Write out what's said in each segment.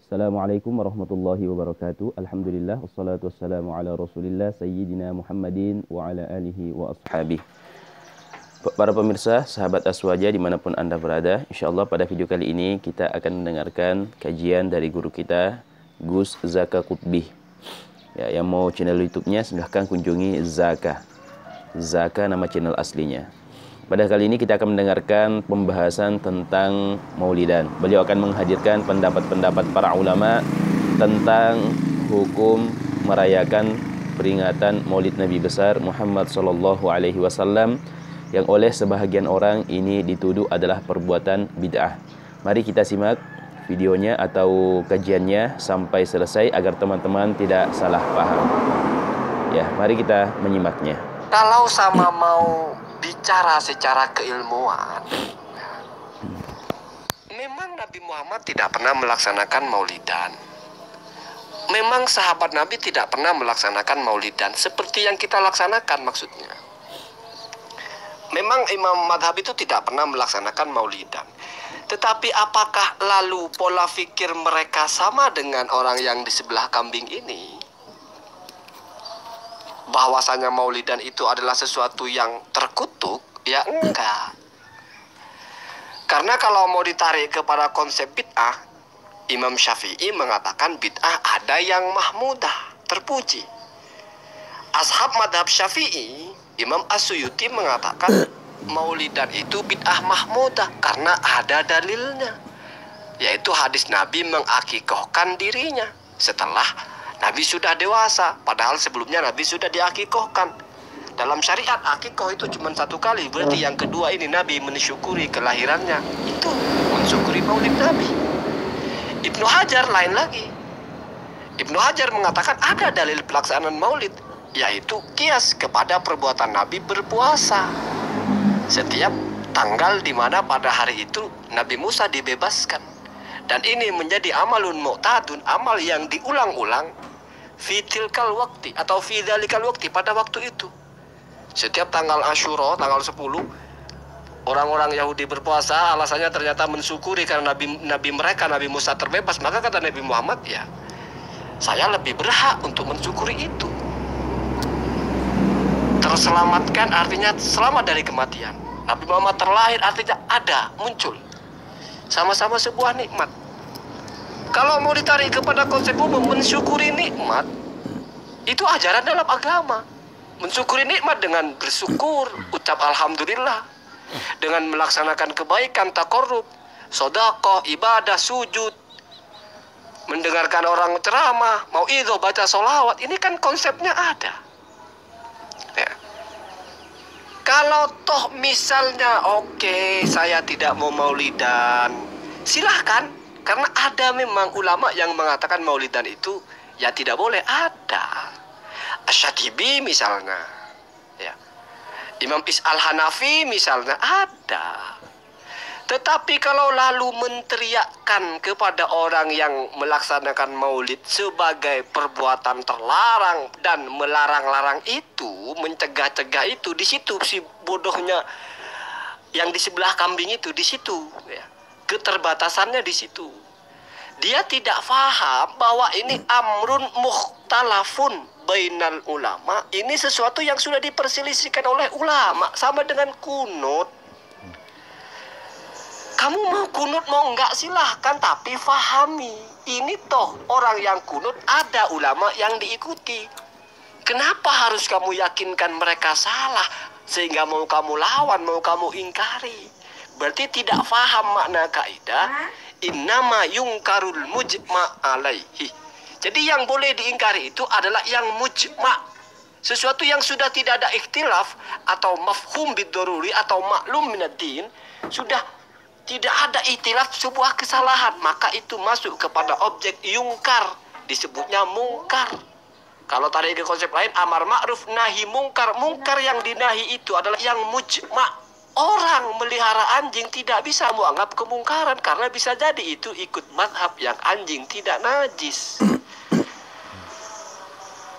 Assalamualaikum warahmatullahi wabarakatuh. Alhamdulillah wassalatu wassalamu ala Rasulillah sayyidina Muhammadin wa ala alihi wa ashabihi. Para pemirsa, sahabat Aswaja dimanapun Anda berada, insyaallah pada video kali ini kita akan mendengarkan kajian dari guru kita, Gus Zaka Kutbih. Ya, yang mau channel YouTube-nya silahkan kunjungi Zaka. Zaka nama channel aslinya. Pada kali ini kita akan mendengarkan pembahasan tentang Maulidan. Beliau akan menghadirkan pendapat-pendapat para ulama tentang hukum merayakan peringatan Maulid Nabi besar Muhammad sallallahu alaihi wasallam yang oleh sebahagian orang ini dituduh adalah perbuatan bid'ah. Mari kita simak videonya atau kajiannya sampai selesai agar teman-teman tidak salah paham. Ya, mari kita menyimaknya. Kalau sama mau bicara secara keilmuan, memang Nabi Muhammad tidak pernah melaksanakan maulidan. Memang sahabat Nabi tidak pernah melaksanakan maulidan seperti yang kita laksanakan maksudnya. Memang imam madhab itu tidak pernah melaksanakan maulidan. Tetapi apakah lalu pola fikir mereka sama dengan orang yang di sebelah kambing ini? Bahwasanya maulidan itu adalah sesuatu yang terkutuk, ya enggak. Karena kalau mau ditarik kepada konsep bid'ah, Imam Syafi'i mengatakan bid'ah ada yang mahmudah, terpuji. Ashab madhab Syafi'i, Imam As-Suyuti mengatakan maulidan itu bid'ah mahmudah karena ada dalilnya, yaitu hadis Nabi mengakikohkan dirinya setelah Nabi sudah dewasa, padahal sebelumnya Nabi sudah diakikohkan. Dalam syariat akikoh itu cuma satu kali, berarti yang kedua ini Nabi mensyukuri kelahirannya, itu mensyukuri maulid Nabi. Ibnu Hajar lain lagi. Ibnu Hajar mengatakan ada dalil pelaksanaan maulid, yaitu kias kepada perbuatan Nabi berpuasa setiap tanggal di mana pada hari itu Nabi Musa dibebaskan. Dan ini menjadi amalun mu'tadun, amal yang diulang-ulang fitilkal waktu atau fidzalikal waktu pada waktu itu. Setiap tanggal Asyura, tanggal 10, orang-orang Yahudi berpuasa, alasannya ternyata mensyukuri karena Nabi mereka, Nabi Musa terbebas. Maka kata Nabi Muhammad, ya saya lebih berhak untuk mensyukuri itu. Terselamatkan artinya selamat dari kematian. Nabi Muhammad terlahir artinya ada, muncul. Sama-sama sebuah nikmat. Kalau mau ditarik kepada konsep umum, mensyukuri nikmat itu ajaran dalam agama. Mensyukuri nikmat dengan bersyukur, ucap alhamdulillah, dengan melaksanakan kebaikan, taqarrub, sedekah, ibadah, sujud, mendengarkan orang ceramah, mauidhah, baca sholawat. Ini kan konsepnya ada ya. Kalau toh misalnya oke, saya tidak mau maulidan, silahkan. Karena ada memang ulama yang mengatakan maulidan itu ya tidak boleh, ada. Asy-Syatibi misalnya, ya. Imam Al-Hanafi misalnya, ada. Tetapi kalau lalu menteriakkan kepada orang yang melaksanakan maulid sebagai perbuatan terlarang dan melarang-larang itu, mencegah-cegah itu, di situ si bodohnya yang di sebelah kambing itu, di situ ya. Keterbatasannya di situ. Dia tidak paham bahwa ini amrun mukhtalafun bainal ulama. Ini sesuatu yang sudah diperselisihkan oleh ulama, sama dengan kunut. Kamu mau kunut mau enggak silahkan, tapi fahami. Ini toh orang yang kunut ada ulama yang diikuti. Kenapa harus kamu yakinkan mereka salah sehingga mau kamu lawan, mau kamu ingkari? Berarti tidak faham makna kaidah innama yungkarul mujma' alaihi. Jadi yang boleh diingkari itu adalah yang mujma', sesuatu yang sudah tidak ada ikhtilaf atau mafhum bidoruri atau maklum minad-din, sudah tidak ada ikhtilaf sebuah kesalahan, maka itu masuk kepada objek yungkar, disebutnya mungkar. Kalau tadi ke konsep lain, amar ma'ruf nahi mungkar. Mungkar yang dinahi itu adalah yang mujma'. Orang melihara anjing tidak bisa menganggap kemungkaran karena bisa jadi itu ikut madhab yang anjing tidak najis.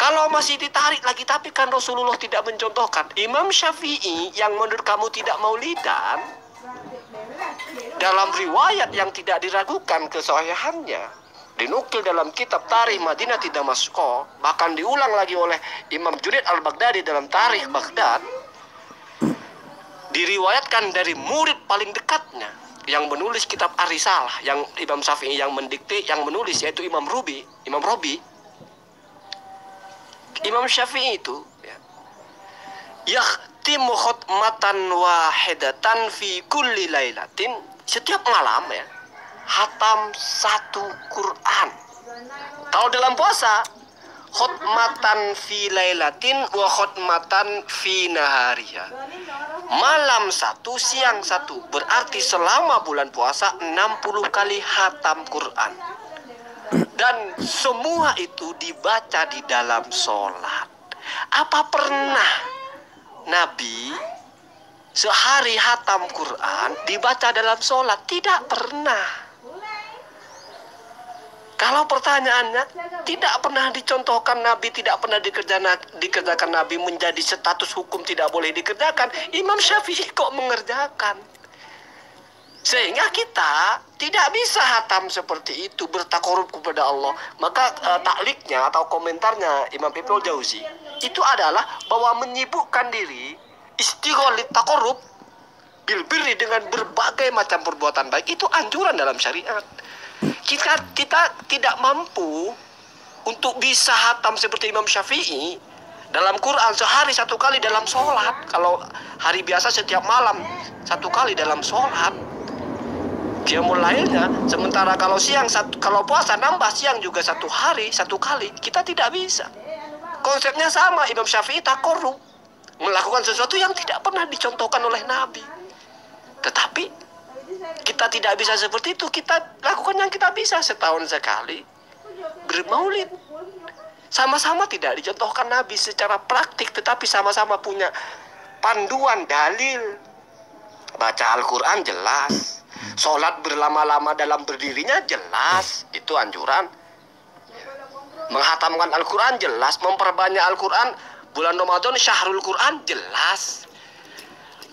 Kalau masih ditarik lagi, tapi kan Rasulullah tidak mencontohkan. Imam Syafi'i yang menurut kamu tidak maulidan, dalam riwayat yang tidak diragukan kesahihannya, dinukil dalam kitab Tarikh Madinati Damaskus, bahkan diulang lagi oleh Imam Junaid al-Baghdadi dalam Tarikh Baghdad, diriwayatkan dari murid paling dekatnya yang menulis kitab Ar-Risalah, yang Imam Syafi'i yang mendikte, yang menulis, yaitu Imam Robi. Imam Syafi'i itu yakhtimu khutmatan wahidatan fi kulli lailatin, setiap malam ya, hatam satu Quran. Kalau dalam puasa, khutmatan fi lailatin wa khutmatan fi nahariha. Malam satu, siang satu. Berarti selama bulan puasa 60 kali hatam Quran. Dan semua itu dibaca di dalam sholat. Apa pernah Nabi sehari hatam Quran dibaca dalam sholat? Tidak pernah. Kalau pertanyaannya, tidak pernah dicontohkan Nabi, tidak pernah dikerjakan Nabi menjadi status hukum tidak boleh dikerjakan, Imam Syafi'i kok mengerjakan? Sehingga kita tidak bisa hatam seperti itu, bertakarub kepada Allah. Maka takliknya atau komentarnya Imam Ibnul Jauzi itu adalah bahwa menyibukkan diri istighol takarub bil birri dengan berbagai macam perbuatan baik itu anjuran dalam syariat. Kita tidak mampu untuk bisa hatam seperti Imam Syafi'i dalam Quran sehari satu kali dalam sholat. Kalau hari biasa setiap malam satu kali dalam sholat, qiyamul lailnya. Sementara kalau kalau puasa nambah siang juga satu hari satu kali, kita tidak bisa. Konsepnya sama, Imam Syafi'i takarrub, melakukan sesuatu yang tidak pernah dicontohkan oleh Nabi. Tetapi kita tidak bisa seperti itu. Kita lakukan yang kita bisa, setahun sekali bermaulid. Sama-sama tidak dicontohkan Nabi secara praktik, tetapi sama-sama punya panduan dalil. Baca Al-Quran jelas, sholat berlama-lama dalam berdirinya jelas, itu anjuran. Menghatamkan Al-Quran jelas, memperbanyak Al-Quran, bulan Ramadan syahrul Quran jelas.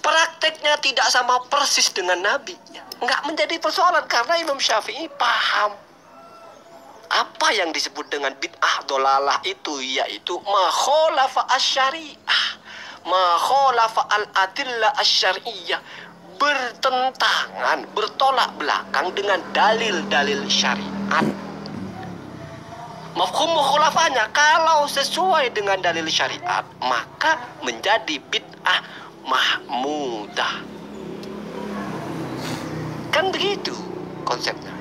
Prakteknya tidak sama persis dengan Nabi, nggak menjadi persoalan karena Imam Syafi'i paham apa yang disebut dengan bid'ah dolalah itu, yaitu ma khalafa asy-syari'ah, ma khalafa al-adillah asy-syar'iyyah, bertentangan, bertolak belakang dengan dalil-dalil syariat. Mafhum mukhalafahnya, kalau sesuai dengan dalil syariat maka menjadi bid'ah mahmudah. Kan begitu konsepnya.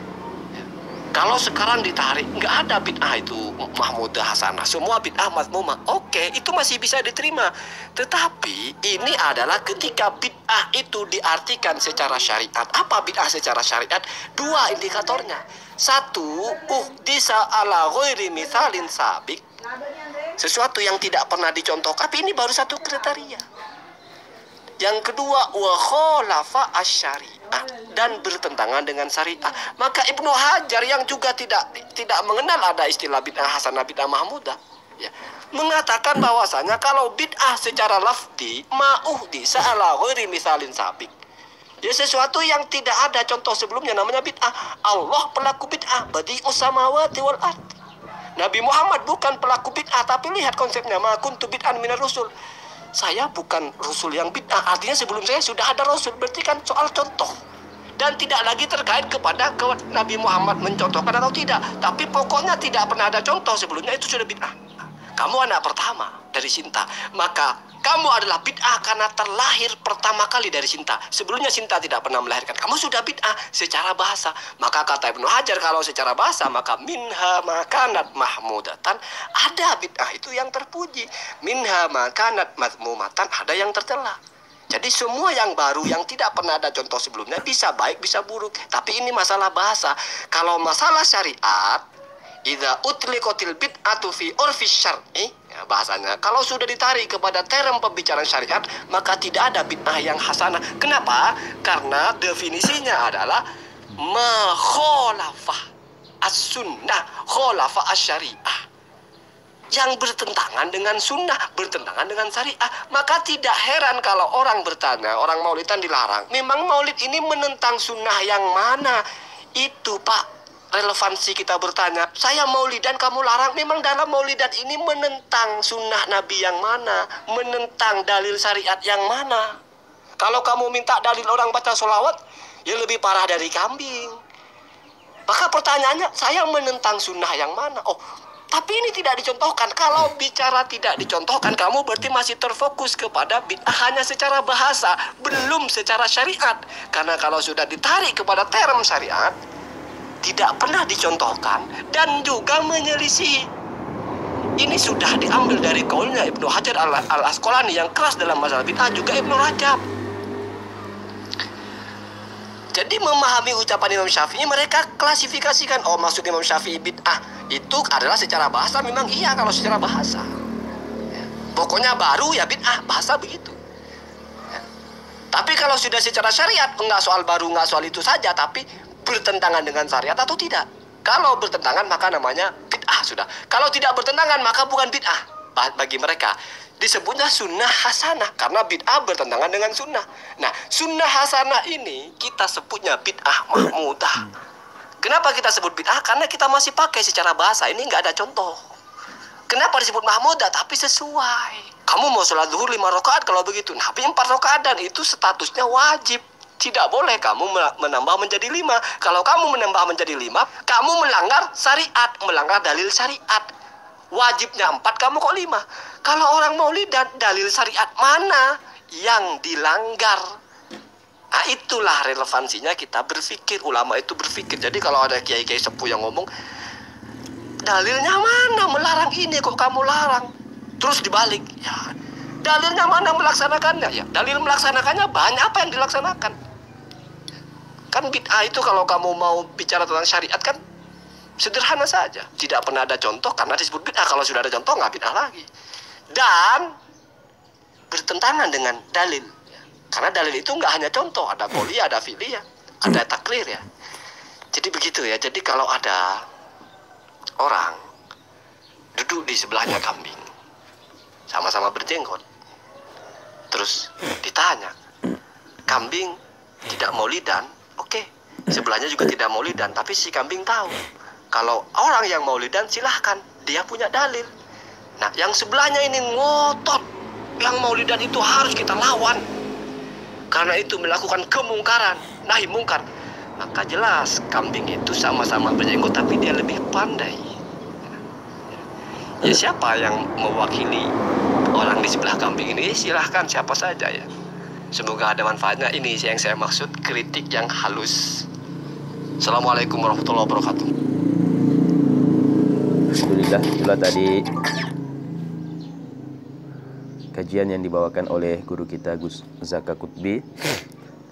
Kalau sekarang ditarik, nggak ada bid'ah itu mahmudah hasanah, semua bid'ah mazmumah. Oke, itu masih bisa diterima. Tetapi ini adalah ketika bid'ah itu diartikan secara syariat. Apa bid'ah secara syariat? Dua indikatornya. Satu, uhdisa ala ghairi mithalin sabik, sesuatu yang tidak pernah dicontoh. Tapi ini baru satu kriteria. Yang kedua, wa khalafa asy-syari'ah, dan bertentangan dengan syariah. Maka Ibnu Hajar yang juga tidak mengenal ada istilah bid'ah hasanah, bid'ah mahmudah, ya, mengatakan bahwasanya kalau bid'ah secara lafzi ma'uhdisa ala ghairi mithalin sabik, ya, sesuatu yang tidak ada contoh sebelumnya namanya bid'ah. Allah pelaku bid'ah, badi'us samawati wal ard. Nabi Muhammad bukan pelaku bid'ah, tapi lihat konsepnya, ma kuntu bid'an minar rusul. Saya bukan rasul yang bid'ah, artinya sebelum saya sudah ada rasul. Berarti kan soal contoh, dan tidak lagi terkait kepada Nabi Muhammad mencontohkan atau tidak, tapi pokoknya tidak pernah ada contoh sebelumnya, itu sudah bid'ah. Kamu anak pertama dari Sinta, maka kamu adalah bid'ah karena terlahir pertama kali dari Sinta. Sebelumnya Sinta tidak pernah melahirkan. Kamu sudah bid'ah secara bahasa. Maka kata Ibnu Hajar, kalau secara bahasa maka minha makanat mahmudatan, ada bid'ah itu yang terpuji. Minha makanat mazmumatan, ada yang tercela. Jadi semua yang baru yang tidak pernah ada contoh sebelumnya bisa baik bisa buruk. Tapi ini masalah bahasa. Kalau masalah syariat, idza utliqatil bid'atu fi urfi syar'i, ya, bahasanya kalau sudah ditarik kepada term pembicaraan syariat maka tidak ada bid'ah yang hasanah. Kenapa? Karena definisinya adalah ma khalafah as-sunnah, khalafah asy-syari'ah, yang bertentangan dengan sunnah, bertentangan dengan syariah. Maka tidak heran kalau orang bertanya, orang maulidan dilarang, memang maulid ini menentang sunnah yang mana? Itu Pak, relevansi kita bertanya, saya maulidan kamu larang, memang dalam maulidan ini menentang sunnah Nabi yang mana, menentang dalil syariat yang mana. Kalau kamu minta dalil orang baca sholawat, ya lebih parah dari kambing. Maka pertanyaannya, saya menentang sunnah yang mana? Oh, tapi ini tidak dicontohkan. Kalau bicara tidak dicontohkan, kamu berarti masih terfokus kepada bid'ah hanya secara bahasa, belum secara syariat. Karena kalau sudah ditarik kepada term syariat, tidak pernah dicontohkan dan juga menyelisih. Ini sudah diambil dari kaulnya Ibnu Hajar al-Asqalani yang keras dalam masalah bid'ah, juga Ibnu Rajab. Jadi memahami ucapan Imam Syafi'i, mereka klasifikasikan, oh maksud Imam Syafi'i bid'ah itu adalah secara bahasa. Memang iya kalau secara bahasa, ya. Pokoknya baru ya bid'ah, bahasa begitu, ya. Tapi kalau sudah secara syariat, enggak soal baru, enggak soal itu saja, tapi bertentangan dengan syariat atau tidak. Kalau bertentangan maka namanya bid'ah sudah. Kalau tidak bertentangan maka bukan bid'ah. Bagi mereka disebutnya sunnah hasanah, karena bid'ah bertentangan dengan sunnah. Nah, sunnah hasanah ini kita sebutnya bid'ah mahmudah. Kenapa kita sebut bid'ah? Karena kita masih pakai secara bahasa, ini nggak ada contoh. Kenapa disebut mahmudah? Tapi sesuai. Kamu mau sholat zuhur 5 rakaat kalau begitu, Nabi 4 rakaat dan itu statusnya wajib. Tidak boleh kamu menambah menjadi 5. Kalau kamu menambah menjadi 5, kamu melanggar syariat, melanggar dalil syariat. Wajibnya 4, kamu kok 5. Kalau orang maulidan, dalil syariat mana yang dilanggar? Nah, itulah relevansinya kita berpikir, ulama itu berpikir. Jadi kalau ada kiai-kiai sepuh yang ngomong, dalilnya mana melarang ini kok kamu larang? Terus dibalik, ya dalilnya mana melaksanakannya? Ya, dalil melaksanakannya banyak, apa yang dilaksanakan? Kan bid'ah itu kalau kamu mau bicara tentang syariat kan sederhana saja. Tidak pernah ada contoh karena disebut bid'ah. Kalau sudah ada contoh nggak bid'ah lagi. Dan bertentangan dengan dalil. Karena dalil itu nggak hanya contoh. Ada qauliyah, ada fi'liyah, ada takrir ya. Jadi begitu ya. Jadi kalau ada orang duduk di sebelahnya kambing, sama-sama berjenggot, terus ditanya, kambing tidak maulidan, oke, sebelahnya juga tidak maulidan, tapi si kambing tahu kalau orang yang maulidan silahkan, dia punya dalil. Nah, yang sebelahnya ini ngotot, yang maulidan itu harus kita lawan, karena itu melakukan kemungkaran, nahi mungkar. Maka jelas kambing itu sama-sama berjenggot, tapi dia lebih pandai. Ya, siapa yang mewakili orang di sebelah kambing ini? Silahkan siapa saja ya. Semoga ada manfaatnya. Ini yang saya maksud, kritik yang halus. Assalamualaikum warahmatullahi wabarakatuh. Alhamdulillah, itulah tadi kajian yang dibawakan oleh guru kita Gus Zaka Qutbi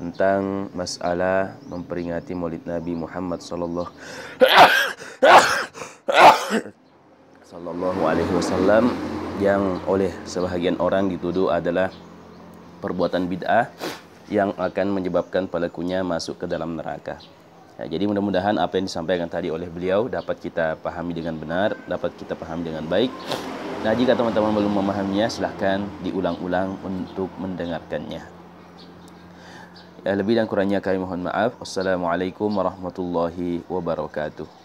tentang masalah memperingati Maulid Nabi Muhammad sallallahu alaihi wasallam yang oleh sebahagian orang dituduh adalah perbuatan bid'ah yang akan menyebabkan pelakunya masuk ke dalam neraka. Ya, jadi mudah-mudahan apa yang disampaikan tadi oleh beliau dapat kita pahami dengan benar, dapat kita pahami dengan baik. Nah, jika teman-teman belum memahaminya, silahkan diulang-ulang untuk mendengarkannya. Ya, lebih dan kurangnya kami mohon maaf. Wassalamualaikum warahmatullahi wabarakatuh.